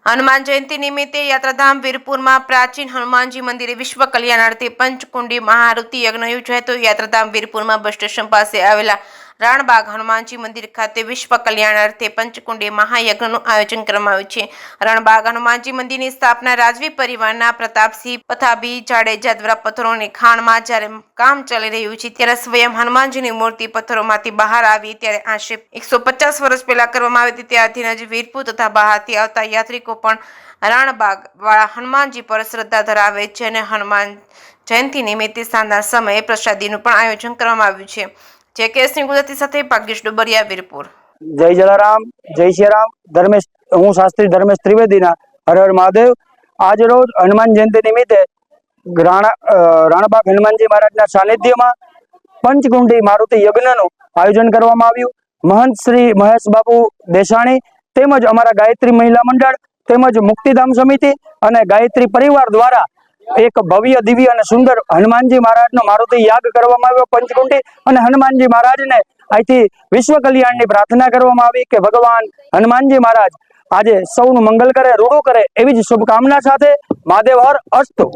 હનુમાન જયંતિ નિમિત્તે યાત્રાધામ વીરપુરમાં પ્રાચીન હનુમાનજી મંદિરે વિશ્વ કલ્યાણાર્થે પંચકુંડી મહાઆરતી યજ્ઞ યોજાયો હતો। યાત્રાધામ વીરપુરમાં બસ સ્ટેશન પાસે આવેલા રાણબાગ હનુમાનજી મંદિર ખાતે વિશ્વ કલ્યાણાર્થે પંચકુંડી મહાયજ્ઞનું આયોજન કરવામાં આવ્યું છે। રાણબાગ હનુમાનજી મંદિરની સ્થાપના રાજવી પરિવારના પ્રતાપસિંહ પથાભી જાડેજા દ્વારા પથ્થરોની ખાણમાં જ્યારે કામ ચાલી રહ્યું છે ત્યારે સ્વયં હનુમાનજીની મૂર્તિ પથ્થરોમાંથી બહાર આવી ત્યારે આશરે 150 વર્ષ પહેલા કરવામાં આવી હતી। ત્યારથી જ વીરપુર તથા બહારથી આવતા યાત્રિકો પણ રાણબાગ વાળા હનુમાનજી પર શ્રદ્ધા ધરાવે છે અને હનુમાન જયંતિ નિમિત્તે સાંજના સમયે પ્રસાદીનું પણ આયોજન કરવામાં આવ્યું છે। જે કેસની ગુજરાતી સાથે ભાગ્યેશ ડુબરિયા વીરપુર। જય જલારામ, જય શ્રીરામ। ધર્મેશ, હું શાસ્ત્રી ધર્મેશ ત્રિવેદીના હર હર મહાદેવ। આજ રોજ હનુમાન જયંતિ નિમિત્તે રાણબાગ હનુમાનજી મહારાજના સાનિધ્યમાં પંચકુંડી મારુતિ યજ્ઞનું આયોજન કરવામાં આવ્યું। મહંત શ્રી મહેશ બાપુ દેસાણી તેમજ અમારા ગાયત્રી મહિલા મંડળ તેમજ મુક્તિધામ સમિતિ અને ગાયત્રી પરિવાર દ્વારા એક ભવ્ય દિવ્ય અને સુંદર હનુમાનજી મહારાજનો મારુતિ યાગ કરવામાં આવ્યો પંચકુંડી। અને હનુમાનજી મહારાજને અહીંથી વિશ્વ કલ્યાણની પ્રાર્થના કરવામાં આવી કે ભગવાન હનુમાનજી મહારાજ આજે સૌનું મંગલ કરે, રૂડું કરે એવી જ શુભકામના સાથે મહાદેવ હર અસ્તુ।